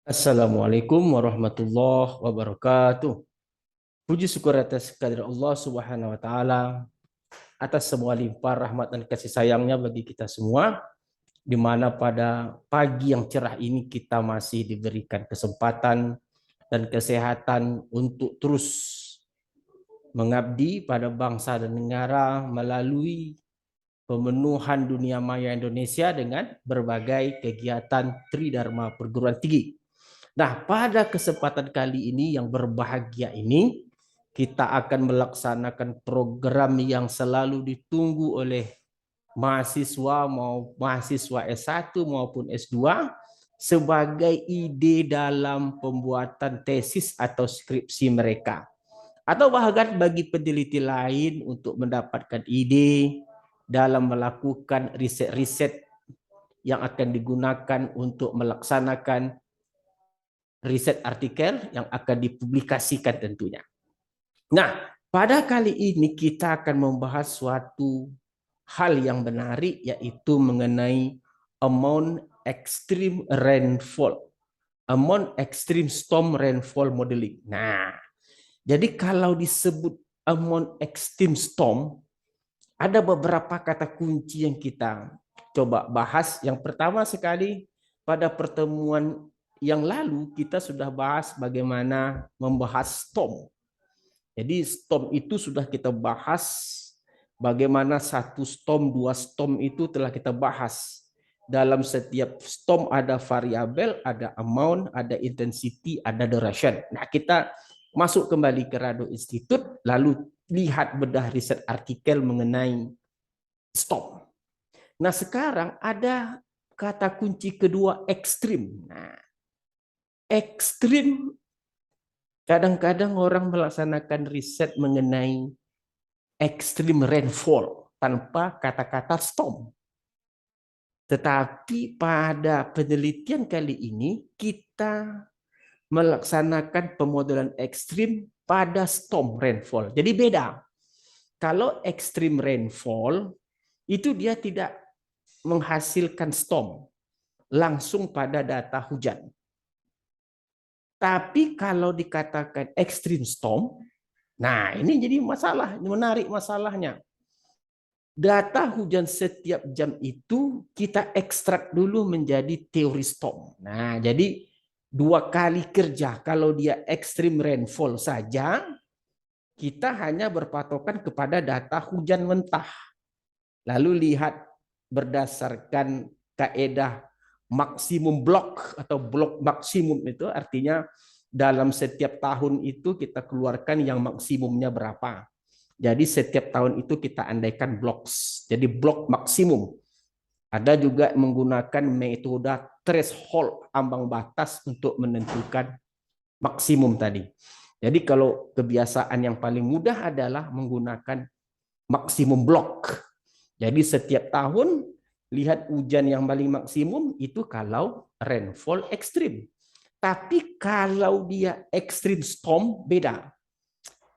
Assalamualaikum warahmatullahi wabarakatuh. Puji syukur atas kehadirat Allah Subhanahu wa taala atas semua limpah rahmat dan kasih sayangnya bagi kita semua, di mana pada pagi yang cerah ini kita masih diberikan kesempatan dan kesehatan untuk terus mengabdi pada bangsa dan negara melalui pemenuhan dunia maya Indonesia dengan berbagai kegiatan Tridharma perguruan tinggi. Nah, pada kesempatan kali ini yang berbahagia ini, kita akan melaksanakan program yang selalu ditunggu oleh mahasiswa S1 maupun S2 sebagai ide dalam pembuatan tesis atau skripsi mereka. Atau bahkan bagi peneliti lain untuk mendapatkan ide dalam melakukan riset-riset yang akan digunakan untuk melaksanakan riset artikel yang akan dipublikasikan tentunya. Nah, pada kali ini kita akan membahas suatu hal yang menarik, yaitu mengenai amount extreme rainfall, amount extreme storm rainfall modeling. Nah, jadi kalau disebut amount extreme storm, ada beberapa kata kunci yang kita coba bahas. Yang pertama sekali, pada pertemuan yang lalu kita sudah bahas bagaimana membahas storm. Jadi storm itu sudah kita bahas, bagaimana satu storm, dua storm itu telah kita bahas. Dalam setiap storm ada variabel, ada amount, ada intensity, ada duration. Nah, kita masuk kembali ke Rado Institute, lalu lihat bedah riset artikel mengenai storm. Nah, sekarang ada kata kunci kedua, ekstrim. Nah, ekstrim, kadang-kadang orang melaksanakan riset mengenai extreme rainfall tanpa kata-kata storm. Tetapi pada penelitian kali ini kita melaksanakan pemodelan ekstrim pada storm rainfall. Jadi beda. Kalau extreme rainfall itu dia tidak menghasilkan storm langsung pada data hujan. Tapi kalau dikatakan extreme storm, nah ini jadi masalah, menarik masalahnya. Data hujan setiap jam itu kita ekstrak dulu menjadi teori storm. Nah, jadi dua kali kerja. Kalau dia extreme rainfall saja, kita hanya berpatokan kepada data hujan mentah. Lalu lihat berdasarkan kaedah maksimum blok atau blok maksimum, itu artinya dalam setiap tahun itu kita keluarkan yang maksimumnya berapa. Jadi setiap tahun itu kita andaikan blocks. Jadi blok maksimum. Ada juga menggunakan metode threshold, ambang batas untuk menentukan maksimum tadi. Jadi kalau kebiasaan yang paling mudah adalah menggunakan maksimum blok. Jadi setiap tahun lihat hujan yang paling maksimum itu kalau rainfall ekstrim. Tapi kalau dia extreme storm beda.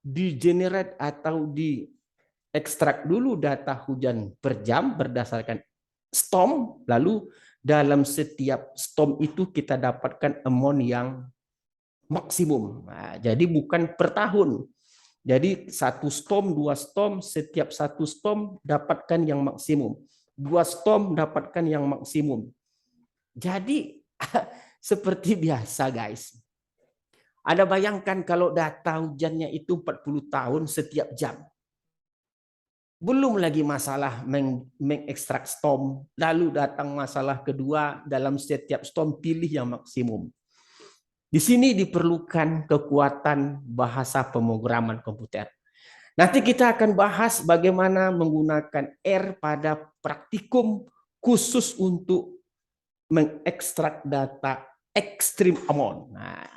Di generate atau di ekstrak dulu data hujan per jam berdasarkan storm, lalu dalam setiap storm itu kita dapatkan amount yang maksimum. Nah, jadi bukan per tahun. Jadi satu storm, dua storm, setiap satu storm dapatkan yang maksimum. Dua storm dapatkan yang maksimum. Jadi seperti biasa guys. Ada bayangkan kalau data hujannya itu 40 tahun setiap jam. Belum lagi masalah mengekstrak storm. Lalu datang masalah kedua, dalam setiap storm pilih yang maksimum. Di sini diperlukan kekuatan bahasa pemrograman komputer. Nanti kita akan bahas bagaimana menggunakan R pada praktikum khusus untuk mengekstrak data extreme amount. Nah,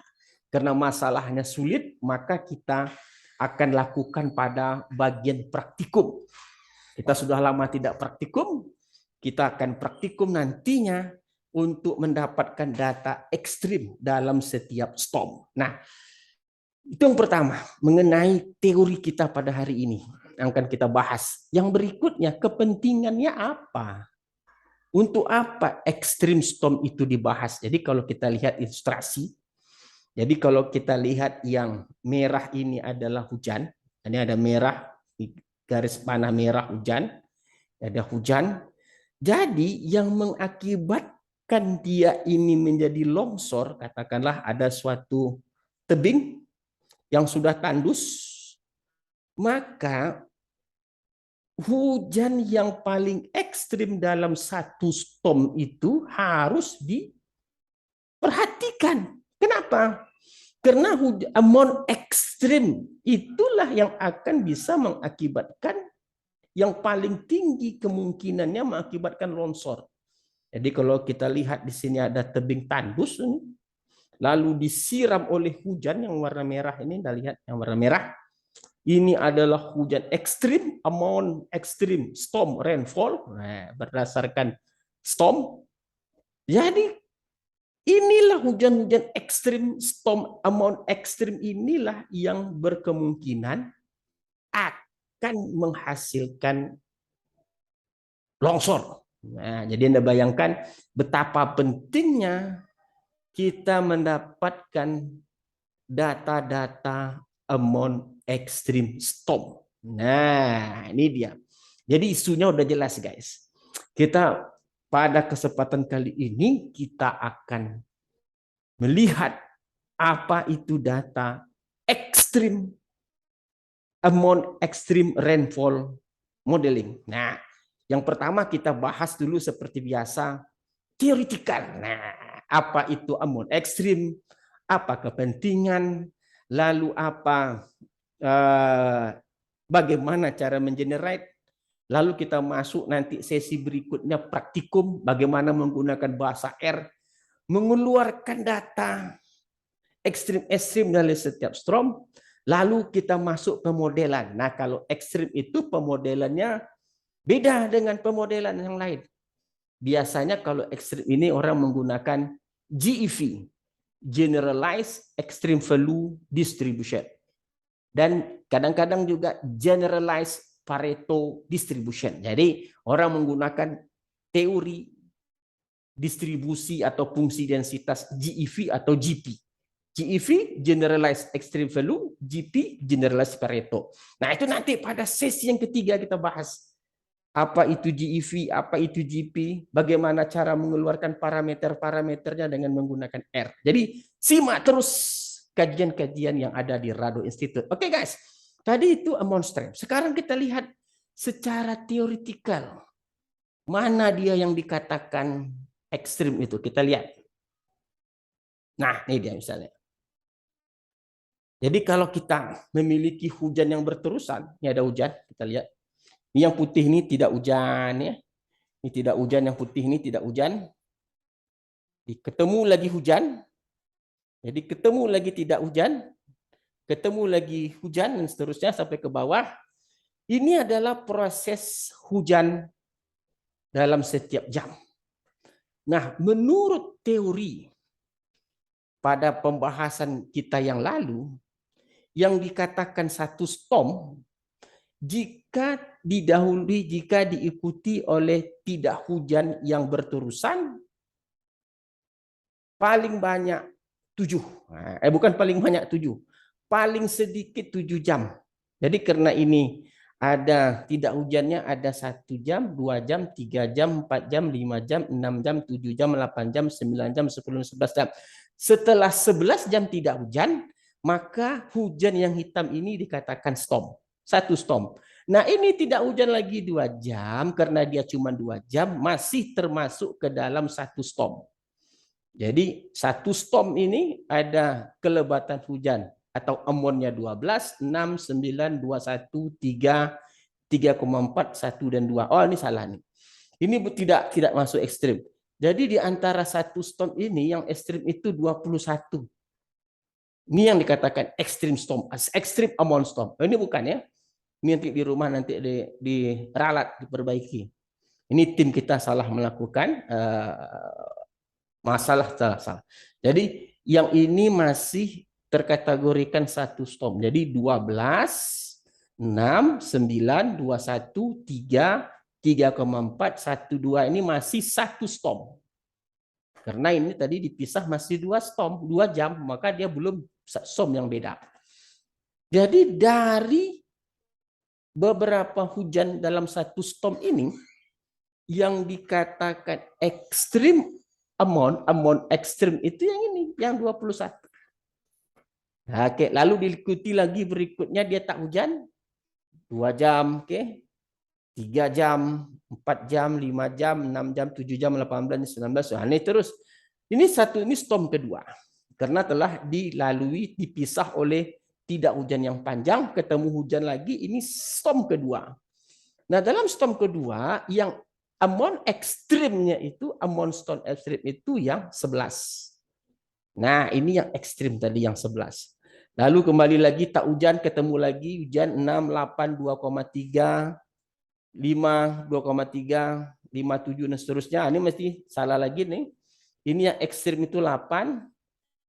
karena masalahnya sulit, maka kita akan lakukan pada bagian praktikum. Kita sudah lama tidak praktikum, kita akan praktikum nantinya untuk mendapatkan data ekstrim dalam setiap storm. Nah, itu yang pertama, mengenai teori kita pada hari ini yang akan kita bahas. Yang berikutnya, kepentingannya apa? Untuk apa extreme storm itu dibahas? Jadi kalau kita lihat ilustrasi, jadi kalau kita lihat yang merah ini adalah hujan, ini ada merah, garis panah merah hujan, ada hujan. Jadi yang mengakibatkan dia ini menjadi longsor, katakanlah ada suatu tebing yang sudah tandus, maka hujan yang paling ekstrim dalam satu storm itu harus diperhatikan. Kenapa? Karena amount ekstrim itulah yang akan bisa mengakibatkan yang paling tinggi kemungkinannya mengakibatkan longsor. Jadi kalau kita lihat di sini ada tebing tandus, lalu disiram oleh hujan yang warna merah ini, kita lihat yang warna merah. Ini adalah hujan ekstrim, amount ekstrim, storm rainfall, berdasarkan storm. Jadi inilah hujan-hujan ekstrim, storm amount ekstrim inilah yang berkemungkinan akan menghasilkan longsor. Nah, jadi Anda bayangkan betapa pentingnya kita mendapatkan data-data amount extreme storm. Nah, ini dia. Jadi isunya udah jelas, guys. Kita pada kesempatan kali ini kita akan melihat apa itu data extreme amount extreme rainfall modeling. Nah, yang pertama kita bahas dulu seperti biasa teoretikal. Nah, apa itu amount ekstrim? Apa kepentingan? Lalu apa bagaimana cara mengenerate? Lalu kita masuk nanti sesi berikutnya praktikum bagaimana menggunakan bahasa R mengeluarkan data ekstrim-ekstrim dari setiap storm. Lalu kita masuk pemodelan. Nah, kalau ekstrim itu pemodelannya beda dengan pemodelan yang lain. Biasanya kalau ekstrim ini orang menggunakan GEV, Generalized Extreme Value Distribution. Dan kadang-kadang juga Generalized Pareto Distribution. Jadi orang menggunakan teori distribusi atau fungsi densitas GEV atau GP. GEV, Generalized Extreme Value, GP, Generalized Pareto. Nah itu nanti pada sesi yang ketiga kita bahas. Apa itu GEV, apa itu GP, bagaimana cara mengeluarkan parameter-parameternya dengan menggunakan R. Jadi simak terus kajian-kajian yang ada di Rado Institute. Oke guys, tadi itu amount strength. Sekarang kita lihat secara teoretikal. Mana dia yang dikatakan ekstrim itu? Kita lihat. Nah, ini dia misalnya. Jadi kalau kita memiliki hujan yang berterusan, ini ada hujan, kita lihat. Ini yang putih ini tidak hujan ya. Ini tidak hujan, yang putih ini tidak hujan. Ketemu lagi hujan. Jadi ketemu lagi tidak hujan. Ketemu lagi hujan dan seterusnya sampai ke bawah. Ini adalah proses hujan dalam setiap jam. Nah, menurut teori pada pembahasan kita yang lalu, yang dikatakan satu storm jika didahului, jika diikuti oleh tidak hujan yang berterusan, paling banyak 7. Bukan paling banyak 7, paling sedikit 7 jam. Jadi karena ini ada tidak hujannya ada 1 jam, 2 jam, 3 jam, 4 jam, 5 jam, 6 jam, 7 jam, 8 jam, 9 jam, 10, 11 jam. Setelah 11 jam tidak hujan, maka hujan yang hitam ini dikatakan storm. Satu storm. Nah ini tidak hujan lagi 2 jam, karena dia cuma 2 jam, masih termasuk ke dalam satu storm. Jadi satu storm ini ada kelebatan hujan atau amonnya 12, 6, 9, 21, 3, 3,4, 1 dan 2. Oh ini salah nih. Ini tidak masuk ekstrim. Jadi di antara satu storm ini yang ekstrim itu 21. Ini yang dikatakan extreme storm, extreme amount storm. Ini bukan ya. Ini nanti di rumah nanti diralat, diperbaiki. Ini tim kita salah melakukan masalah salah. Jadi yang ini masih terkategorikan satu storm. Jadi 12, 6, 9, 21, 3, 3,4, 1,2 ini masih 1 storm. Karena ini tadi dipisah masih 2 storm, 2 jam, maka dia belum storm yang beda. Jadi dari beberapa hujan dalam 1 storm ini, yang dikatakan ekstrim amount ekstrim itu yang ini, yang 21. Nah, oke, lalu diikuti lagi berikutnya dia tak hujan 2 jam, oke. 3 jam, 4 jam, 5 jam, 6 jam, 7 jam, 18, 19. Nah, ini terus. Ini storm kedua. Karena telah dilalui, dipisah oleh tidak hujan yang panjang, ketemu hujan lagi, ini storm kedua. Nah, dalam storm kedua, yang amount ekstrimnya itu, amount storm ekstrim itu yang 11. Nah, ini yang ekstrim tadi, yang 11. Lalu kembali lagi tak hujan, ketemu lagi hujan 6, 8, 2,3, 5, 2,3, 5, 7, dan seterusnya. Ini mesti salah lagi nih. Ini yang ekstrim itu 8,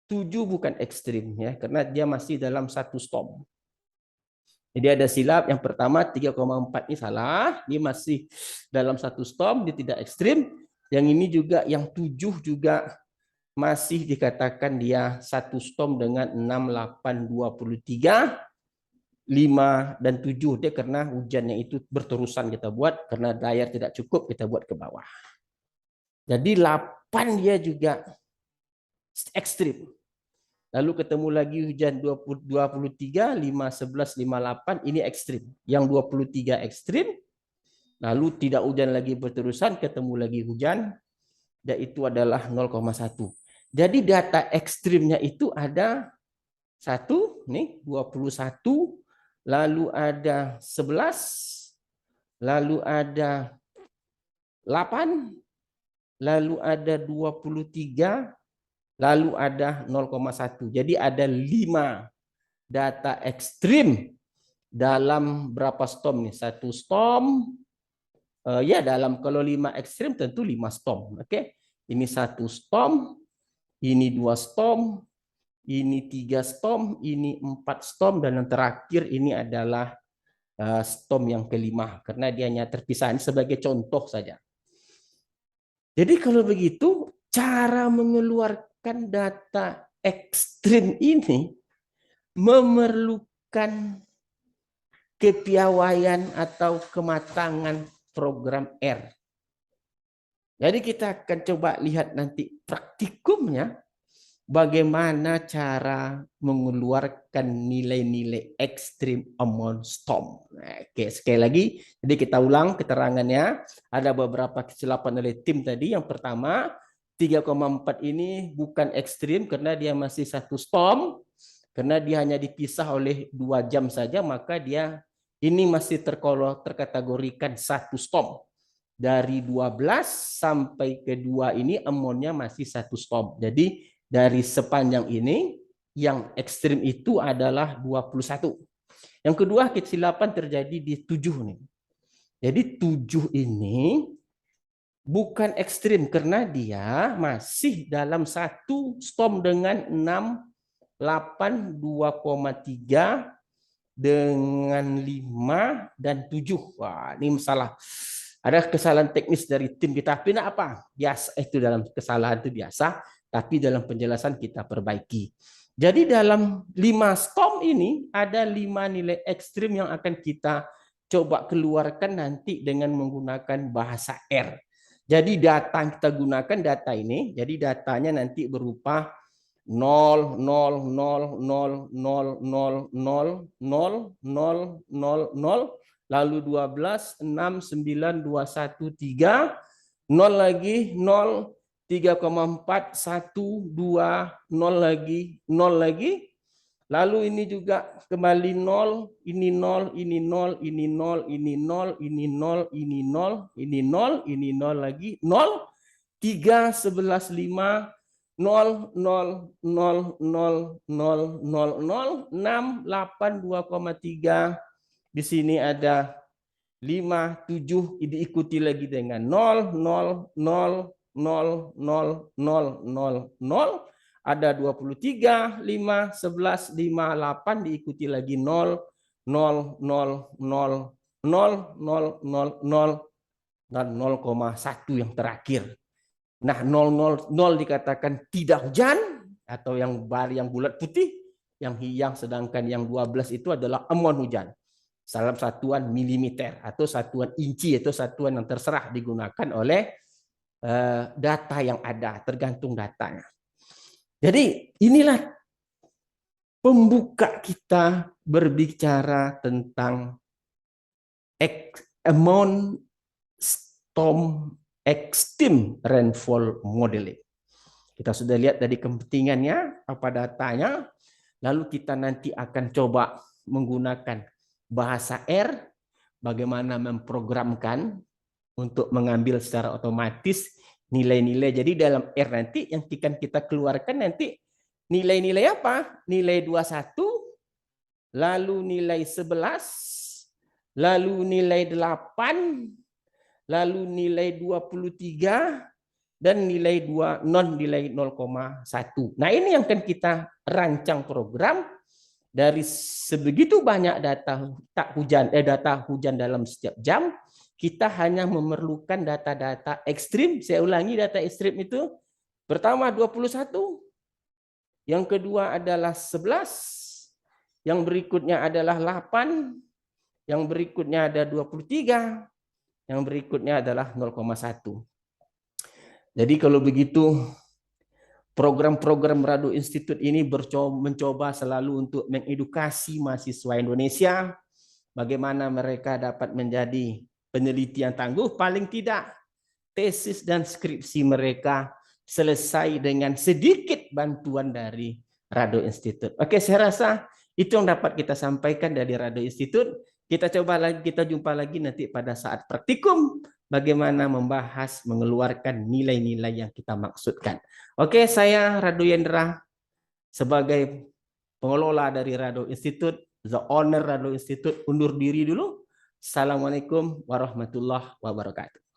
7 bukan ekstrim ya, karena dia masih dalam 1 storm. Jadi ada silap, yang pertama 3,4 ini salah, ini masih dalam 1 storm, dia tidak ekstrim. Yang ini juga, yang 7 juga masih dikatakan dia 1 storm dengan 6, 8, 23, 5 dan 7. Dia karena hujannya itu berterusan kita buat, karena daya tidak cukup kita buat ke bawah. Jadi 8 dia juga ekstrim. Lalu ketemu lagi hujan 23, 5, 11, 5, 8, ini ekstrim. Yang 23 ekstrim. Lalu tidak hujan lagi berterusan, ketemu lagi hujan, dan itu adalah 0,1. Jadi data ekstrimnya itu ada 1, nih 21, lalu ada 11, lalu ada 8, lalu ada 23, lalu ada 0,1. Jadi ada 5 data ekstrim dalam berapa storm nih? 1 storm. Ya, dalam kalau 5 ekstrim tentu 5 storm. Oke. Ini 1 storm, ini 2 storm, ini 3 storm, ini 4 storm, dan yang terakhir ini adalah storm yang kelima, karena dia hanya terpisah. Ini sebagai contoh saja. Jadi kalau begitu, cara mengeluarkan data ekstrim ini memerlukan kepiawaian atau kematangan program R. Jadi kita akan coba lihat nanti praktikumnya, bagaimana cara mengeluarkan nilai-nilai ekstrim amount storm. Nah, oke, sekali lagi, jadi kita ulang keterangannya. Ada beberapa kesilapan oleh tim tadi. Yang pertama, 3,4 ini bukan ekstrim karena dia masih 1 storm. Karena dia hanya dipisah oleh 2 jam saja, maka dia ini masih terkategorikan 1 storm. Dari 12 sampai ke 2 ini amountnya masih 1 storm. Jadi dari sepanjang ini, yang ekstrim itu adalah 21. Yang kedua, kesilapan terjadi di 7 nih. Jadi 7 ini bukan ekstrim karena dia masih dalam 1 storm dengan 6, 8, 2,3 dengan 5 dan 7. Wah, ini masalah. Ada kesalahan teknis dari tim kita. Tapi apa? Biasa, itu dalam kesalahan itu biasa. Tapi dalam penjelasan kita perbaiki. Jadi dalam 5 storm ini ada 5 nilai ekstrim yang akan kita coba keluarkan nanti dengan menggunakan bahasa R. Jadi data yang kita gunakan data ini, jadi datanya nanti berupa 0, 0, 0, 0, 0, 0, 0, 0, 0, 0, 0, lalu 12, 6, 9, 2, 1, 3, 0 lagi, 0, 3,4, 1, 2, 0 lagi, 0 lagi. Lalu ini juga kembali 0, ini 0, ini 0, ini 0, ini 0, ini 0, ini 0, ini 0, ini 0 lagi, 0, 3, 11, 5, 0, 0, 0, 0, 0, 0, 0, 6, 8, 2,3. Di sini ada 5, 7, diikuti lagi dengan 0, 0, 0, 0, 0, 0, 0, 0. Ada 23, 5, 11, 5, 8, diikuti lagi 0, 0, 0, 0, 0, 0, 0, 0. dan 0,1 yang terakhir. Nah, 000 dikatakan tidak hujan atau yang bulat putih, yang sedangkan yang 12 itu adalah amuan hujan. Dalam satuan milimeter atau satuan inci atau satuan yang terserah digunakan oleh data yang ada, tergantung datanya. Jadi inilah pembuka kita berbicara tentang amount storm extreme rainfall modeling. Kita sudah lihat dari kepentingannya, apa datanya, lalu kita nanti akan coba menggunakan bahasa R, bagaimana memprogramkan untuk mengambil secara otomatis nilai-nilai. Jadi dalam R nanti yang akan kita keluarkan nanti nilai-nilai apa? Nilai 21, lalu nilai 11, lalu nilai 8, lalu nilai 23, dan nilai 2 nilai 0,1. Nah, ini yang akan kita rancang program dari sebegitu banyak data hujan dalam setiap jam. Kita hanya memerlukan data-data ekstrim. Saya ulangi, data ekstrim itu pertama 21, yang kedua adalah 11, yang berikutnya adalah 8, yang berikutnya ada 23, yang berikutnya adalah 0,1. Jadi kalau begitu, program-program Rado Institute ini mencoba selalu untuk mengedukasi mahasiswa Indonesia bagaimana mereka dapat menjadi peneliti yang tangguh, paling tidak tesis dan skripsi mereka selesai dengan sedikit bantuan dari Rado Institute. Oke, saya rasa itu yang dapat kita sampaikan dari Rado Institute. Kita jumpa lagi nanti pada saat praktikum bagaimana membahas mengeluarkan nilai-nilai yang kita maksudkan. Oke, saya Rado Yendra sebagai pengelola dari Rado Institute, the owner Rado Institute, undur diri dulu. Assalamualaikum warahmatullahi wabarakatuh.